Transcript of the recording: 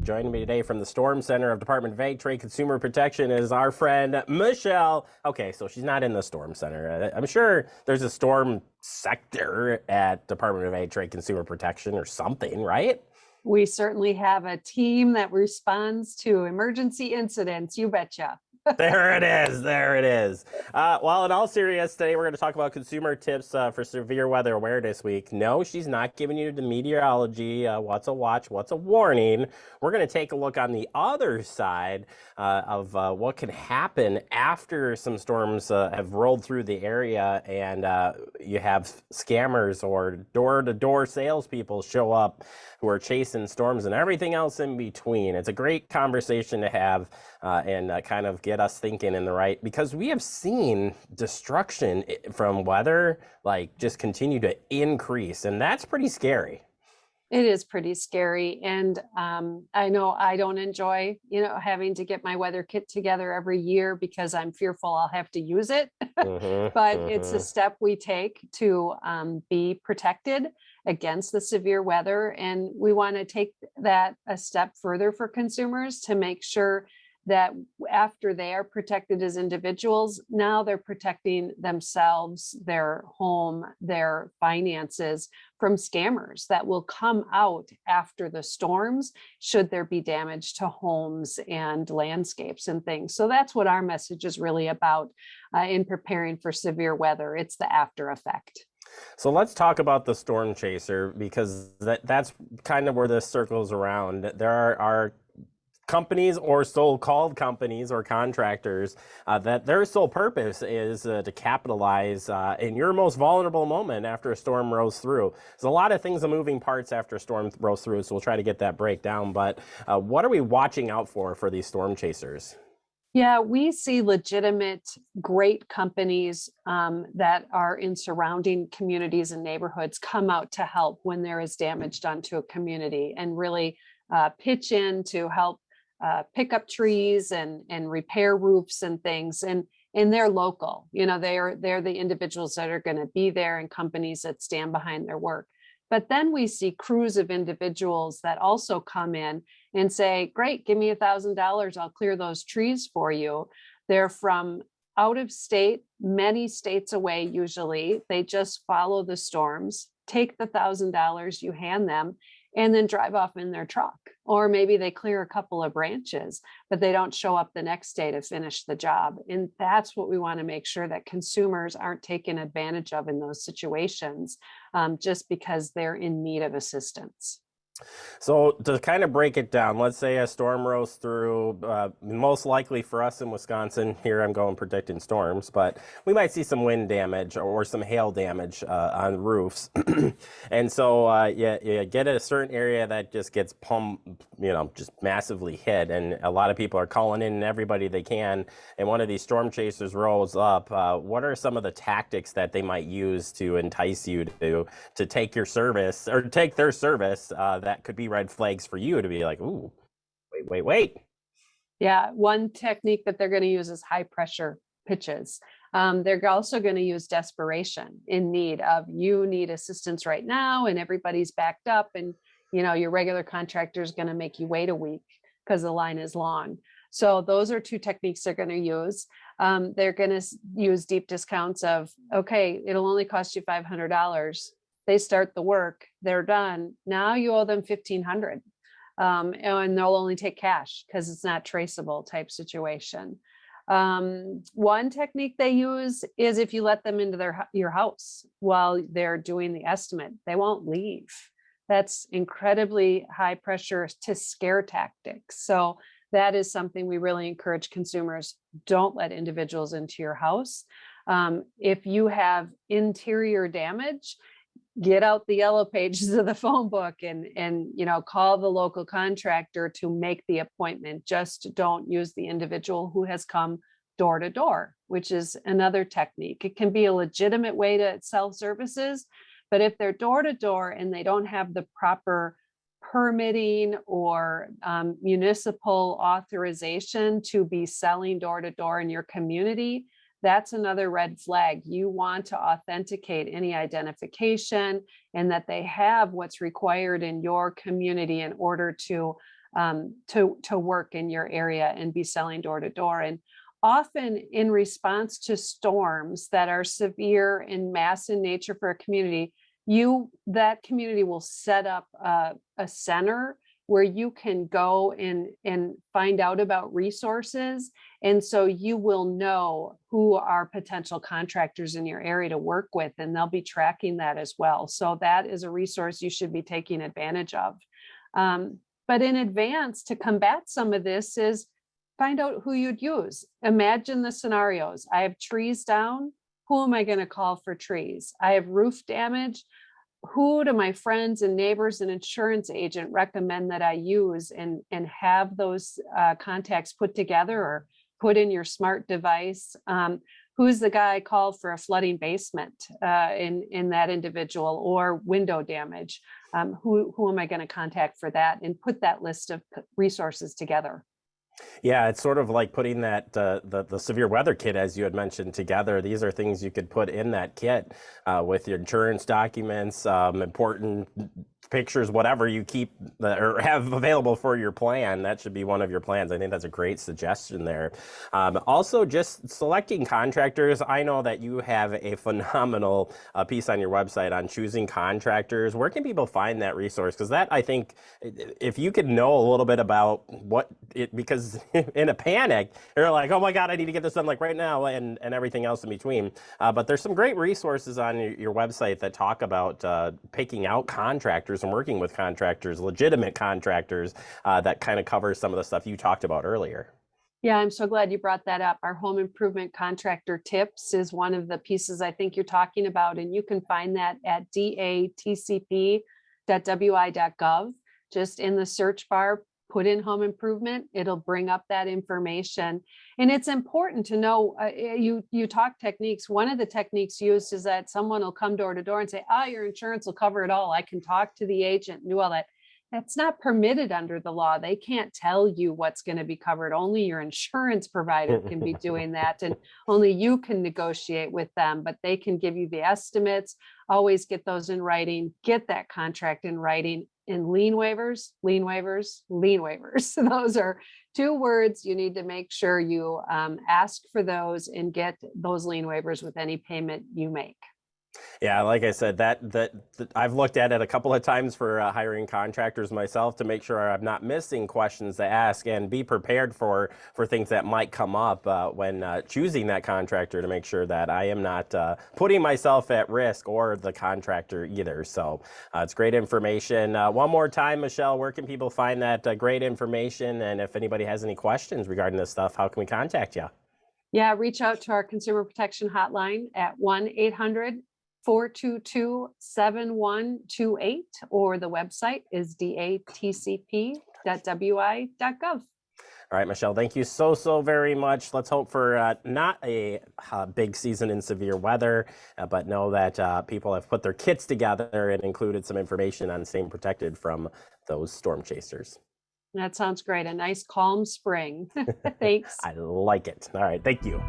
Joining me today from the Storm Center of Department of Ag, Trade, Consumer Protection is our friend Michelle. Okay, so she's not in the Storm Center. I'm sure there's a storm sector at Department of Ag, Trade, Consumer Protection or something, right? We certainly have a team that responds to emergency incidents. You betcha. There it is. There it is. Well, in all seriousness, today we're going to talk about consumer tips for Severe Weather Awareness Week. No, she's not giving you the meteorology, what's a watch, what's a warning. We're going to take a look on the other side of what can happen after some storms have rolled through the area and you have scammers or door-to-door salespeople show up who are chasing storms and everything else in between. It's a great conversation to have and kind of get us thinking in the right, because we have seen destruction from weather like just continue to increase, and that's pretty scary. It is pretty scary. And I know I don't enjoy, having to get my weather kit together every year because I'm fearful I'll have to use it. But it's a step we take to be protected against the severe weather. And we want to take that a step further for consumers to make sure that after they are protected as individuals, now they're protecting themselves, their home, their finances from scammers that will come out after the storms, should there be damage to homes and landscapes and things. So that's what our message is really about in preparing for severe weather. It's the after effect. So let's talk about the storm chaser, because that's kind of where this circles around. There are companies or so-called companies or contractors that their sole purpose is to capitalize in your most vulnerable moment after a storm rolls through. There's a lot of things, moving parts after a storm rolls through, so we'll try to get that breakdown. But what are we watching out for these storm chasers? Yeah, we see legitimate, great companies that are in surrounding communities and neighborhoods come out to help when there is damage done to a community, and really pitch in to help pick up trees and repair roofs and things. And they're local, they're the individuals that are going to be there, and companies that stand behind their work. But then we see crews of individuals that also come in and say, great, give me $1,000, I'll clear those trees for you. They're from out of state, many states away usually. They just follow the storms, take the $1,000 you hand them, and then drive off in their truck. Or maybe they clear a couple of branches, but they don't show up the next day to finish the job. And that's what we want to make sure that consumers aren't taken advantage of in those situations, just because they're in need of assistance. So to kind of break it down, let's say a storm rolls through, most likely for us in Wisconsin, here I'm going predicting storms, but we might see some wind damage or some hail damage on roofs. And so you get a certain area that just gets just massively hit. And a lot of people are calling in everybody they can. And one of these storm chasers rolls up. What are some of the tactics that they might use to entice you to take your service or take their service that could be red flags for you to be like, ooh, wait. Yeah, one technique that they're going to use is high pressure pitches. They're also going to use desperation in need of, you need assistance right now and everybody's backed up, and your regular contractor is going to make you wait a week because the line is long. So those are two techniques they're going to use. They're going to use deep discounts of, okay, it'll only cost you $500. They start the work, they're done. Now you owe them $1,500, and they'll only take cash because it's not traceable type situation. One technique they use is if you let them into your house while they're doing the estimate, they won't leave. That's incredibly high pressure to scare tactics. So that is something we really encourage consumers. Don't let individuals into your house. If you have interior damage, get out the yellow pages of the phone book and call the local contractor to make the appointment. Just don't use the individual who has come door to door, which is another technique. It can be a legitimate way to sell services, but if they're door to door and they don't have the proper permitting or municipal authorization to be selling door to door in your community, that's another red flag. You want to authenticate any identification and that they have what's required in your community in order to to work in your area and be selling door to door. And often in response to storms that are severe and mass in nature for a community, that community will set up a center where you can go and find out about resources. And so you will know who are potential contractors in your area to work with, and they'll be tracking that as well. So that is a resource you should be taking advantage of. But in advance, to combat some of this, is find out who you'd use. Imagine the scenarios. I have trees down. Who am I going to call for trees? I have roof damage. Who do my friends and neighbors and insurance agent recommend that I use, and have those contacts put together or put in your smart device? Who's the guy I called for a flooding basement in that individual, or window damage? Who am I going to contact for that? And put that list of resources together. Yeah, it's sort of like putting that the severe weather kit, as you had mentioned, together. These are things you could put in that kit with your insurance documents, important pictures, whatever you keep or have available for your plan. That should be one of your plans. I think that's a great suggestion there. Also, just selecting contractors. I know that you have a phenomenal piece on your website on choosing contractors. Where can people find that resource? Because that, I think, if you could know a little bit about because in a panic, you're like, oh my God, I need to get this done like right now, and everything else in between. But there's some great resources on your website that talk about picking out contractors and working with contractors, legitimate contractors, that kind of covers some of the stuff you talked about earlier. Yeah, I'm so glad you brought that up. Our home improvement contractor tips is one of the pieces I think you're talking about, and you can find that at DATCP.wi.gov. Just in the search bar, put in home improvement, it'll bring up that information. And it's important to know, you talk techniques. One of the techniques used is that someone will come door to door and say, your insurance will cover it all. I can talk to the agent and do all that. That's not permitted under the law. They can't tell you what's going to be covered. Only your insurance provider can be doing that, and only you can negotiate with them, but they can give you the estimates. Always get those in writing, get that contract in writing. And lien waivers, lien waivers, lien waivers. Those are two words you need to make sure you ask for those and get those lien waivers with any payment you make. Yeah, like I said, that I've looked at it a couple of times for hiring contractors myself to make sure I'm not missing questions to ask, and be prepared for things that might come up when choosing that contractor, to make sure that I am not putting myself at risk, or the contractor either. So it's great information. One more time, Michelle, where can people find that great information? And if anybody has any questions regarding this stuff, how can we contact you? Yeah, reach out to our consumer protection hotline at 1-800-422-7128, or the website is DATCP.wi.gov. All right, Michelle, thank you so very much. Let's hope for not a big season in severe weather, but know that people have put their kits together and included some information on staying protected from those storm chasers. That sounds great. A nice calm spring. Thanks. I like it. All right, thank you.